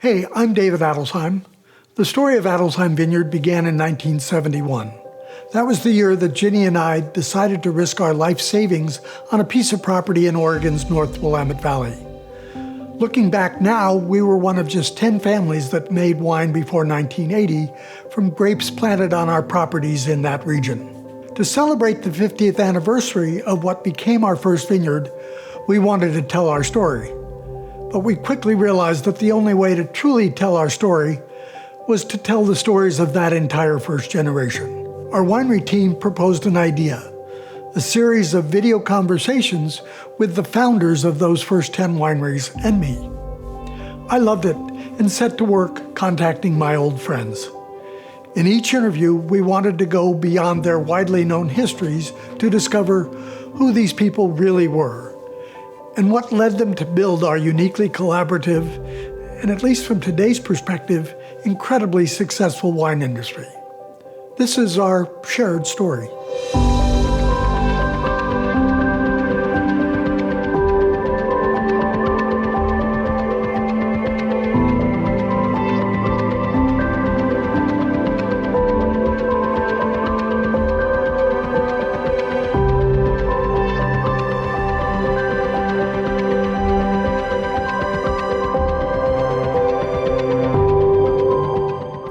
Hey, I'm David Adelsheim. The story of Adelsheim Vineyard began in 1971. That was the year that Ginny and I decided to risk our life savings on a piece of property in Oregon's North Willamette Valley. Looking back now, we were one of just 10 families that made wine before 1980 from grapes planted on our properties in that region. To celebrate the 50th anniversary of what became our first vineyard, we wanted to tell our story. But we quickly realized that the only way to truly tell our story was to tell the stories of that entire first generation. Our winery team proposed an idea, a series of video conversations with the founders of those first 10 wineries and me. I loved it and set to work contacting my old friends. In each interview, we wanted to go beyond their widely known histories to discover who these people really were and what led them to build our uniquely collaborative, and at least from today's perspective, incredibly successful wine industry. This is our shared story.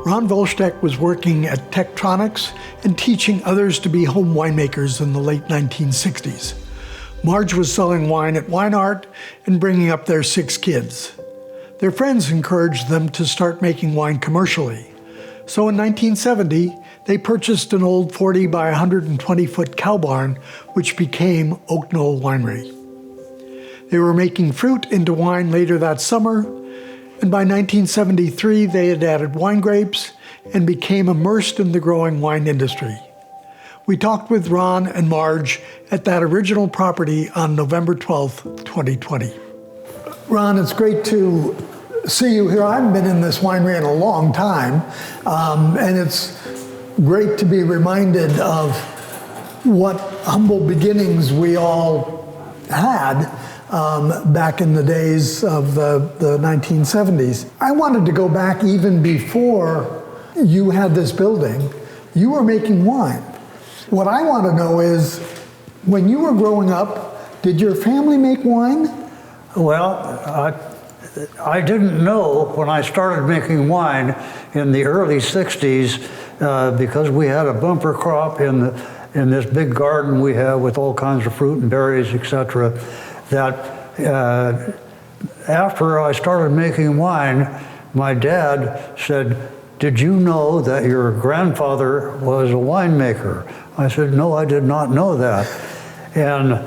Ron Vuylsteke was working at Tektronix and teaching others to be home winemakers in the late 1960s. Marj was selling wine at WineArt and bringing up their 6 kids. Their friends encouraged them to start making wine commercially. So in 1970, they purchased an old 40 by 120-foot cow barn, which became Knoll Winery. They were making fruit into wine later that summer, and by 1973, they had added wine grapes and became immersed in the growing wine industry. We talked with Ron and Marj at that original property on November 12th, 2020. Ron, it's great to see you here. I haven't been in this winery in a long time, and it's great to be reminded of what humble beginnings we all had back in the days of the 1970s. I wanted to go back even before you had this building. You were making wine. What I want to know is, when you were growing up, did your family make wine? Well, I didn't know when I started making wine in the early 60s because we had a bumper crop in this big garden we have with all kinds of fruit and berries, etc. That after I started making wine, my dad said, "Did you know that your grandfather was a winemaker?" I said, "No, I did not know that." And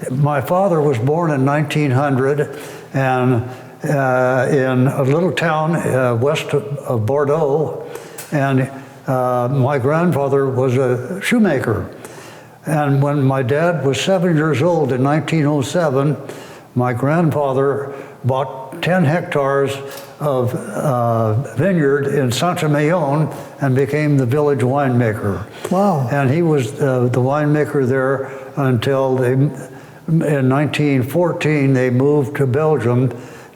my father was born in 1900 and in a little town west of Bordeaux, and my grandfather was a shoemaker. And when my dad was 7 years old in 1907, my grandfather bought 10 hectares of vineyard in Saint-Emilion and became the village winemaker. Wow. And he was the winemaker there until in 1914 they moved to Belgium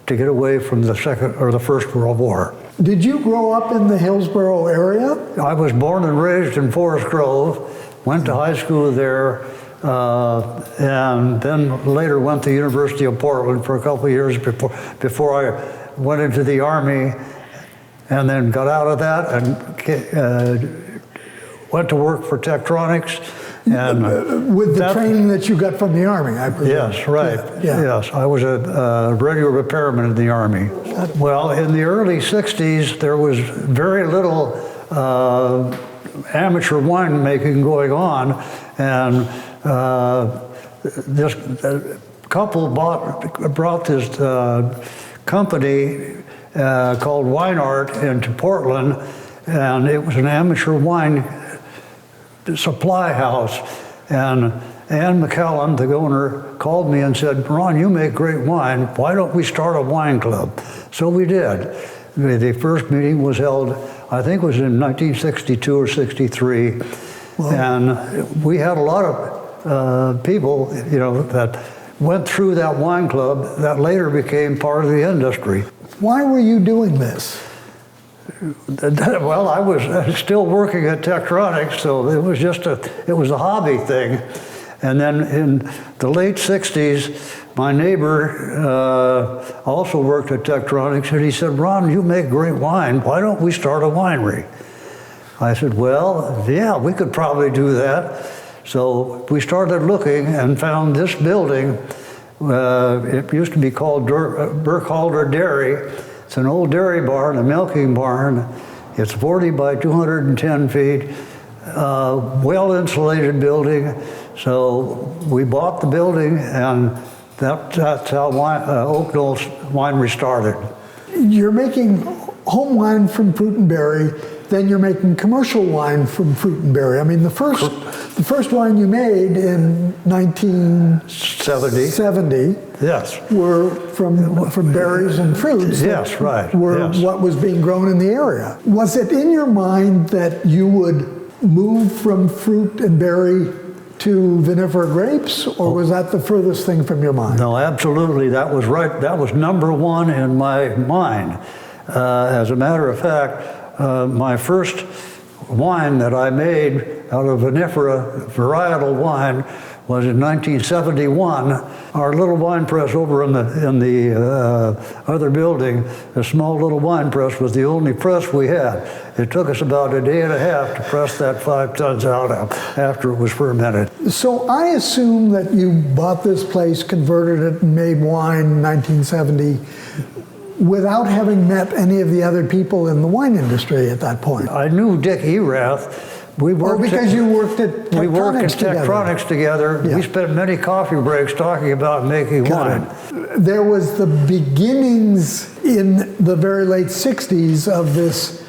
to get away from the First World War. Did you grow up in the Hillsborough area? I was born and raised in Forest Grove, went to high school there, and then later went to the University of Portland for a couple of years before I went into the Army, and then got out of that and went to work for Tektronix. And with the training that you got from the Army, I presume. Yes, right. Yeah. Yes, I was a radio repairman in the Army. Well, in the early 60s, there was very little amateur winemaking going on, and this couple brought this company called WineArt into Portland, and it was an amateur wine supply house. And Ann McCallum, the owner, called me and said, "Ron, you make great wine. Why don't we start a wine club?" So we did. The first meeting was held, I think it was in 1962 or 63. Wow. And we had a lot of people, that went through that wine club that later became part of the industry. Why were you doing this? Well, I was still working at Tektronix, so it was a hobby thing. And then in the late 60s, my neighbor also worked at Tektronix, and he said, "Ron, you make great wine. Why don't we start a winery?" I said, "Well, yeah, we could probably do that." So we started looking and found this building. It used to be called Burkhalter Dairy. It's an old dairy barn, a milking barn. It's 40 by 210 feet, well-insulated building. So we bought the building, and that's how Knoll Winery started. You're making home wine from fruit and berry, then you're making commercial wine from fruit and berry. I mean, the first wine you made in 1970 yes, were from berries and fruits. Yes, right. Were yes. what was being grown in the area. Was it in your mind that you would move from fruit and berry to vinifera grapes, or was that the furthest thing from your mind? No, absolutely. That was right. That was number one in my mind. As a matter of fact, my first wine that I made out of vinifera varietal wine was in 1971. Our little wine press over in the other building, a small little wine press, was the only press we had. It took us about a day and a half to press that 5 tons out after it was fermented. So I assume that you bought this place, converted it, and made wine in 1970 without having met any of the other people in the wine industry at that point. I knew Dick Erath. We worked because you worked at Tektronix We worked at Tektronix together. Yeah. We spent many coffee breaks talking about making wine. There was the beginnings in the very late 60s of this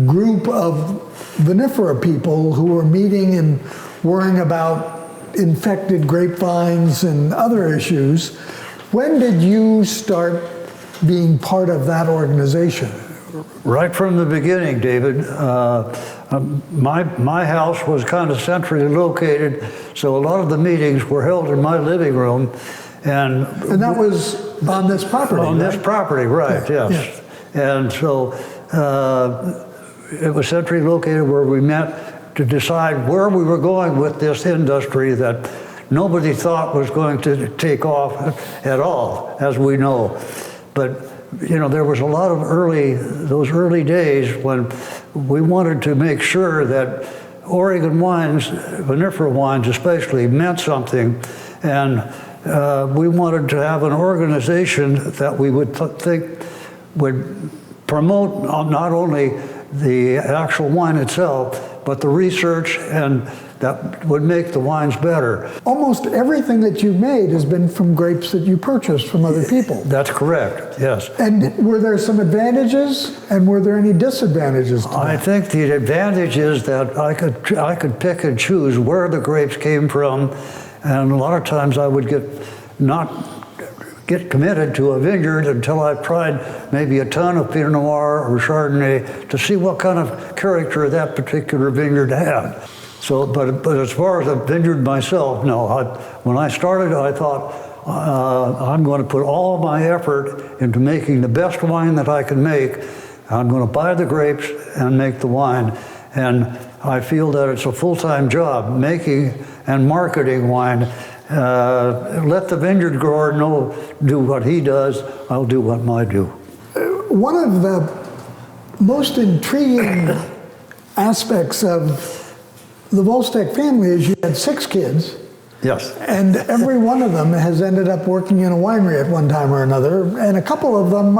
group of vinifera people who were meeting and worrying about infected grapevines and other issues. When did you start being part of that organization? Right from the beginning, David. My house was kind of centrally located, so a lot of the meetings were held in my living room. And that was on this property, On right? this property, right, Yeah, yes. Yeah. And so it was centrally located where we met to decide where we were going with this industry that nobody thought was going to take off at all, as we know. But you know, there was a lot of those early days when we wanted to make sure that Oregon wines, vinifera wines especially, meant something. And we wanted to have an organization that we would think would promote not only the actual wine itself, but the research, and that would make the wines better. Almost everything that you've made has been from grapes that you purchased from other people. That's correct, yes. And were there some advantages, and were there any disadvantages to that? I think the advantage is that I could pick and choose where the grapes came from, and a lot of times I would not get committed to a vineyard until I tried maybe a ton of Pinot Noir or Chardonnay to see what kind of character that particular vineyard had. So, but as far as a vineyard myself, no. When I started, I thought, I'm going to put all my effort into making the best wine that I can make. I'm going to buy the grapes and make the wine. And I feel that it's a full-time job, making and marketing wine. Let the vineyard grower do what he does, I'll do what I do. One of the most intriguing aspects of the Vuylsteke family is you had 6 kids. Yes. And every one of them has ended up working in a winery at one time or another, and a couple of them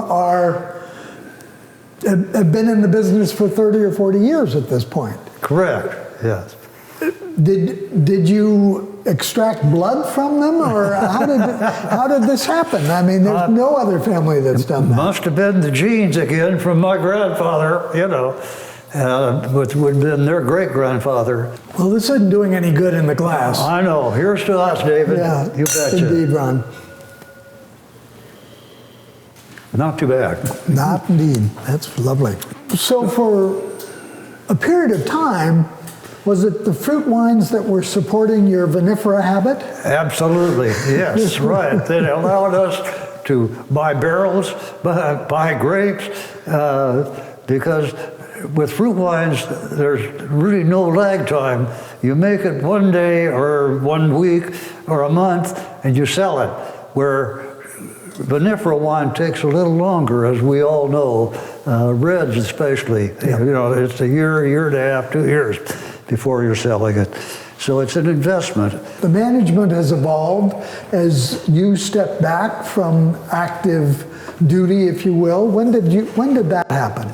have been in the business for 30 or 40 years at this point. Correct, yes. Did you extract blood from them, or how did this happen? I mean, there's no other family that's done that. Must have been the genes again from my grandfather, you know, which would have been their great-grandfather. Well, this isn't doing any good in the glass. I know. Here's to us, David. Yeah, You betcha. indeed, Ron. Not too bad. Not indeed. That's lovely. So for a period of time, was it the fruit wines that were supporting your vinifera habit? Absolutely, yes, right. They allowed us to buy barrels, buy grapes, because with fruit wines, there's really no lag time. You make it one day or 1 week or a month, and you sell it. Where vinifera wine takes a little longer, as we all know, reds especially. You know, it's a year and a half, 2 years before you're selling it. So it's an investment. The management has evolved as you step back from active duty, if you will. When did that happen?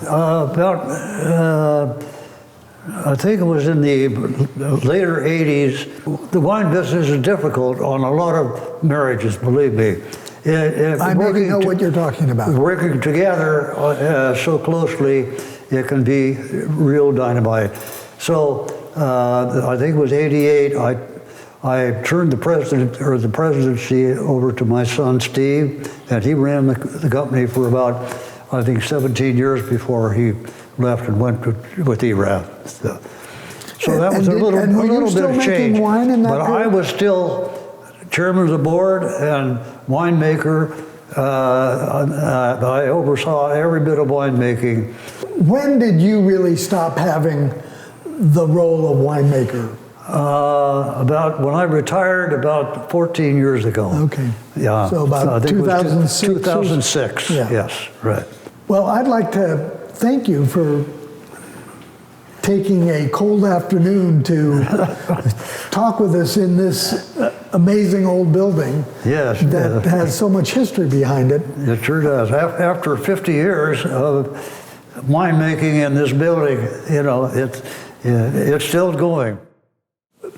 I think it was in the later 80s. The wine business is difficult on a lot of marriages, believe me. I maybe know what you're talking about. Working together so closely, it can be real dynamite. So I think it was 88, I turned the presidency over to my son Steve, and he ran the company for about, I think, 17 years before he left and went with ERAF. So that was a little bit of change. Wine in that but period? I was still chairman of the board and winemaker. I oversaw every bit of winemaking. When did you really stop having the role of winemaker? About when I retired, about 14 years ago. Okay. Yeah. So about 2006. 2006. Yeah. Yes. Right. Well, I'd like to thank you for taking a cold afternoon to talk with us in this amazing old building. Yes. That has so much history behind it. It sure does. After 50 years of winemaking in this building, you know, it's still going.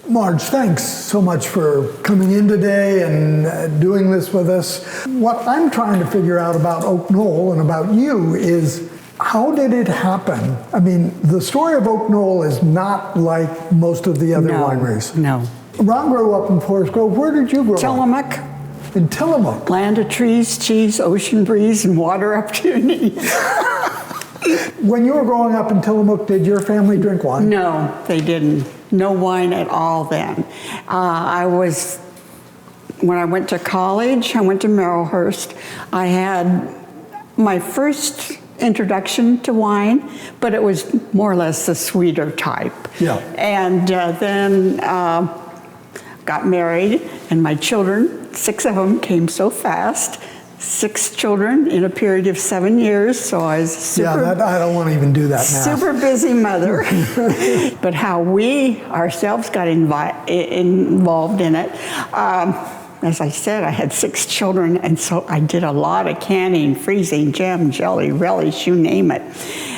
Marj, thanks so much for coming in today and doing this with us. What I'm trying to figure out about Oak Knoll and about you is, how did it happen? I mean, the story of Oak Knoll is not like most of the other wineries. No. Ron grew up in Forest Grove. Where did you grow up? Tillamook. In Tillamook. Land of trees, cheese, ocean breeze, and water up to your knees. When you were growing up in Tillamook, did your family drink wine? No, they didn't. No wine at all then. When I went to college, I went to Merrillhurst. I had my first introduction to wine, but it was more or less the sweeter type. Yeah. And then got married, and my children, 6 of them, came so fast. 6 children in a period of 7 years, so I was super, I don't want to even do that math. super busy mother. But how we ourselves got involved in it, as I said, I had 6 children, and so I did a lot of canning, freezing, jam, jelly, relish, you name it.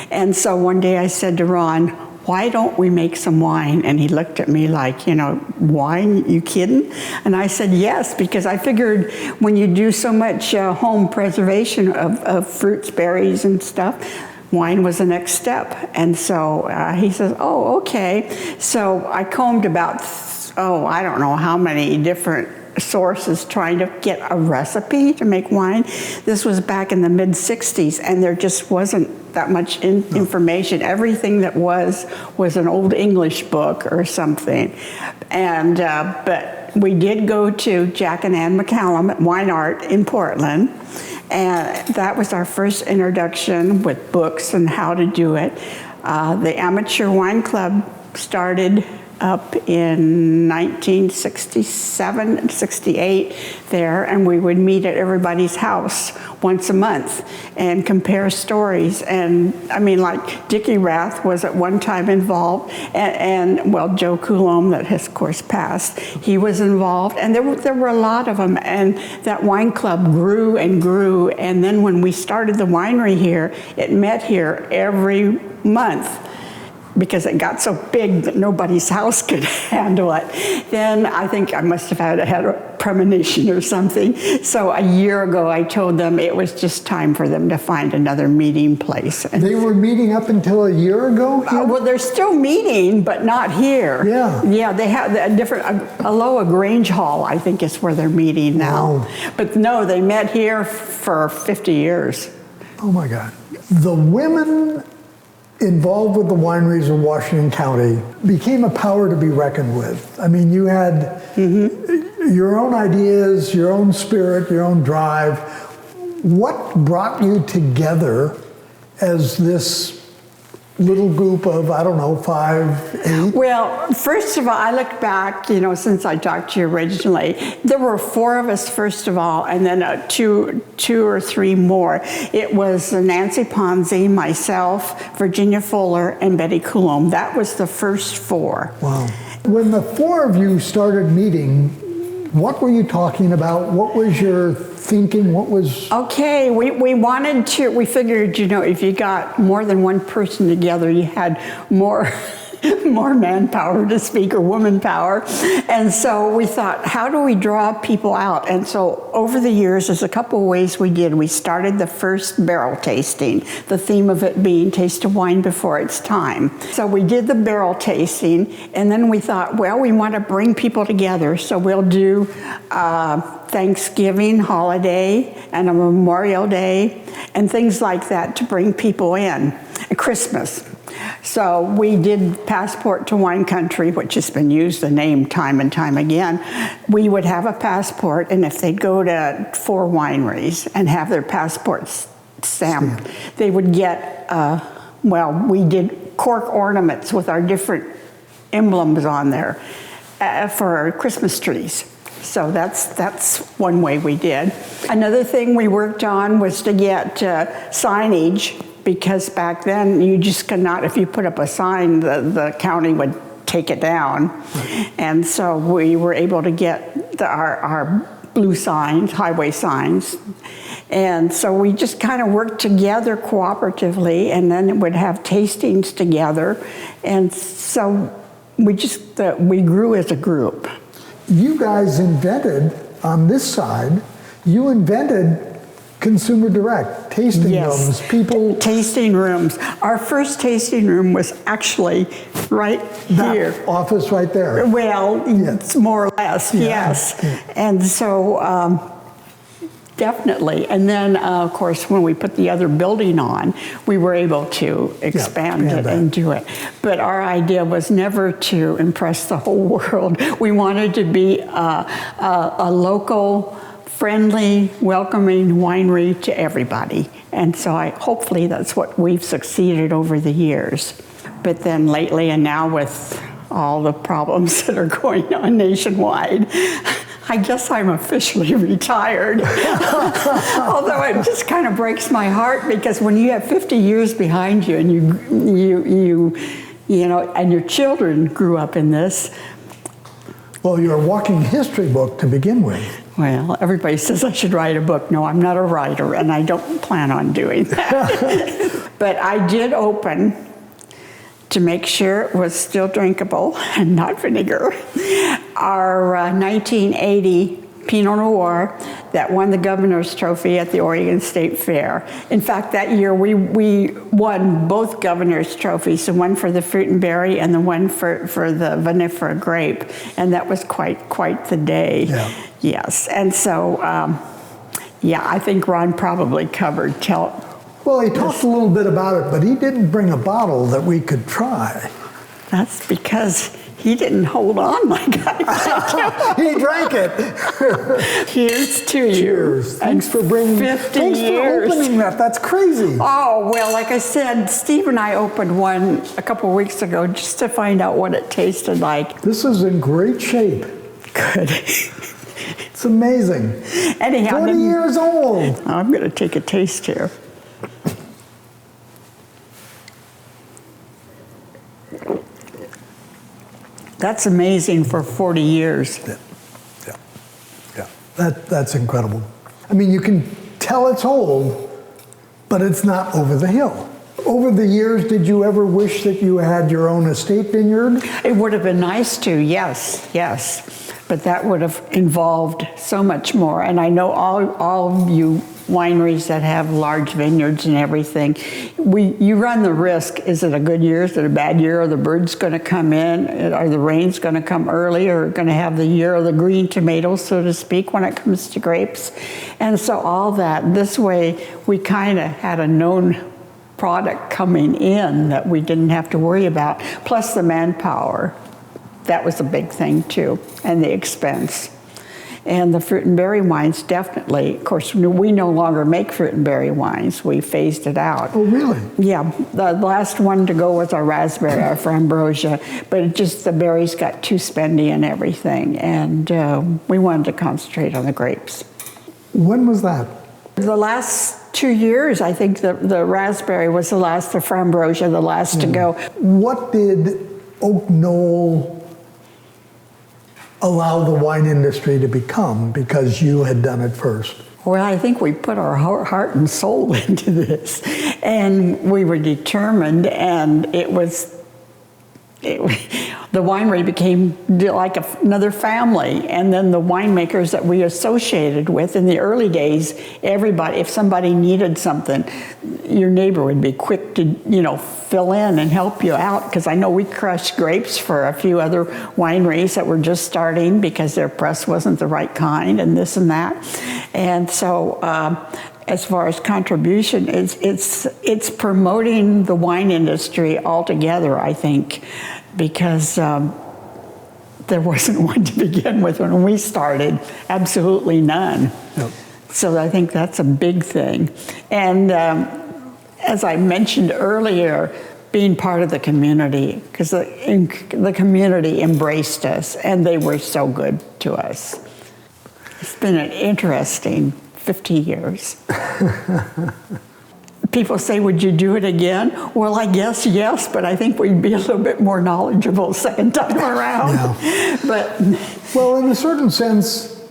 And so one day I said to Ron, why don't we make some wine? And he looked at me like, you know, wine, you kidding? And I said, yes, because I figured when you do so much home preservation of fruits, berries and stuff, wine was the next step. And so he says, oh, okay. So I combed about, I don't know how many different sources trying to get a recipe to make wine. This was back in the mid-60s, and there just wasn't that much information. Everything that was an old English book or something. And but we did go to Jack and Ann McCallum at WineArt in Portland, and that was our first introduction with books and how to do it. The Amateur Wine Club started up in 1967 and 68 there, and we would meet at everybody's house once a month and compare stories. And I mean, like Dickie Rath was at one time involved, and well, Joe Coulombe, that has of course passed, he was involved, and there were a lot of them, and that wine club grew and grew. And then when we started the winery here, it met here every month, because it got so big that nobody's house could handle it. Then I think I must have had a premonition or something. So a year ago, I told them it was just time for them to find another meeting place. And they were meeting up until a year ago here? Well, they're still meeting, but not here. Yeah. Yeah, they have a different, Aloha Grange Hall, I think is where they're meeting now. Wow. But no, they met here for 50 years. Oh my God. The women involved with the wineries in Washington County became a power to be reckoned with. I mean, you had your own ideas, your own spirit, your own drive. What brought you together as this little group of, I don't know, 5, 8? Well, first of all, I look back, you know, since I talked to you originally, there were 4 of us, first of all, and then two or three more. It was Nancy Ponzi, myself, Virginia Fuller, and Betty Coulomb. That was the first 4. Wow. When the 4 of you started meeting, what were you talking about? What was your thinking? What was... Okay, we figured, you know, if you got more than one person together, you had more more manpower to speak, or woman power. And so we thought, how do we draw people out? And so over the years, there's a couple of ways we did. We started the first barrel tasting, the theme of it being taste of wine before its time. So we did the barrel tasting, and then we thought, well, we want to bring people together, so we'll do Thanksgiving holiday and a Memorial Day and things like that to bring people in. Christmas. So we did Passport to Wine Country, which has been used, the name, time and time again. We would have a passport, and if they'd go to 4 wineries and have their passports stamped, they would get, well, we did cork ornaments with our different emblems on there for our Christmas trees. So that's one way we did. Another thing we worked on was to get signage, because back then you just could not, if you put up a sign, the county would take it down. Right. And so we were able to get our blue signs, highway signs. And so we just kind of worked together cooperatively, and then would have tastings together. And so we just, we grew as a group. You guys invented, on this side, you invented consumer direct, tasting rooms, people... Tasting rooms. Our first tasting room was actually right here. That office right there. Well, it's more or less, yes. Yeah. And so, definitely. And then, of course, when we put the other building on, we were able to expand it and do it. But our idea was never to impress the whole world. We wanted to be a local, friendly, welcoming winery to everybody. And so hopefully that's what we've succeeded over the years. But then lately, and now with all the problems that are going on nationwide, I guess I'm officially retired. Although it just kind of breaks my heart, because when you have 50 years behind you and you know, and your children grew up in this. Well, you're a walking history book to begin with. Well, everybody says I should write a book. No, I'm not a writer, and I don't plan on doing that. But I did open, to make sure it was still drinkable and not vinegar, our 1980 Pinot Noir that won the Governor's Trophy at the Oregon State Fair. In fact, that year we won both Governor's Trophies, the one for the fruit and berry and the one for the vinifera grape, and that was quite the day. Yeah. Yes, and so, yeah, I think Ron probably covered. Well, he talked a little bit about it, but he didn't bring a bottle that we could try. That's because he didn't hold on like I did. He drank it. Here's to you. Cheers. Thanks for bringing. 50 thanks years. for opening that. That's crazy. Oh, well, like I said, Steve and I opened one a couple of weeks ago just to find out what it tasted like. This is in great shape. Good. It's amazing. Anyhow, 40 years old. I'm going to take a taste here. That's amazing for 40 years. Yeah. That's incredible. I mean, you can tell it's old, but it's not over the hill. Over the years, did you ever wish that you had your own estate vineyard? It would have been nice to, yes. But that would have involved so much more. And I know all of you wineries that have large vineyards and everything, you run the risk. Is it a good year? Is it a bad year? Are the birds going to come in? Are the rains going to come early? Or going to have the year of the green tomatoes, so to speak, when it comes to grapes? And so all that, this way, we kind of had a known product coming in that we didn't have to worry about, plus the manpower. That was a big thing too, and the expense. And the fruit and berry wines, definitely. Of course, we no longer make fruit and berry wines. We phased it out. Oh, really? Yeah, the last one to go was our raspberry, our Frambrosia, but it just, the berries got too spendy and everything, and we wanted to concentrate on the grapes. When was that? The last 2 years, I think the raspberry was the last, the Frambrosia, the last to go. What did Knoll allow the wine industry to become because you had done it first? Well, I think we put our heart and soul into this, and we were determined, and the winery became like another family. And then the winemakers that we associated with in the early days, everybody, if somebody needed something, your neighbor would be quick to, fill in and help you out. Because I know we crushed grapes for a few other wineries that were just starting because their press wasn't the right kind and this and that. And so as far as contribution, it's promoting the wine industry altogether, I think, because there wasn't one to begin with when we started, absolutely none. Yep. So I think that's a big thing. And as I mentioned earlier, being part of the community, because the community embraced us and they were so good to us. It's been an interesting 50 years. People say, would you do it again? Well, I guess yes, but I think we'd be a little bit more knowledgeable second time around. Yeah. But well, in a certain sense,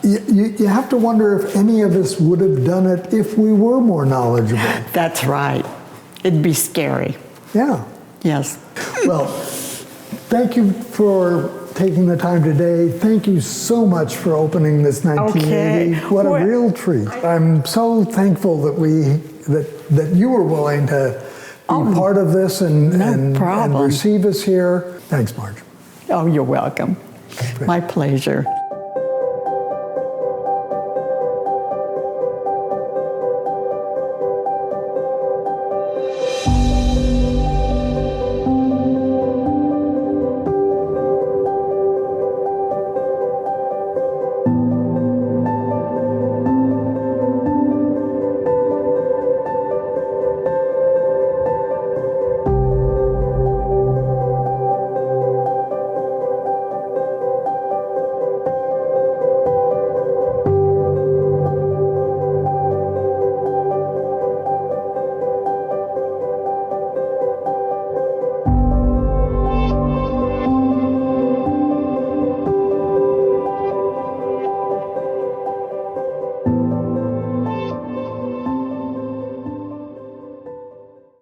you have to wonder if any of us would have done it if we were more knowledgeable. that's right. It'd be scary. Yeah. Yes. Well, thank you for taking the time today. Thank you so much for opening this 1980. Okay. What a real treat. I'm so thankful that you were willing to be part of this and receive us here. Thanks, Marj. Oh, you're welcome. My pleasure.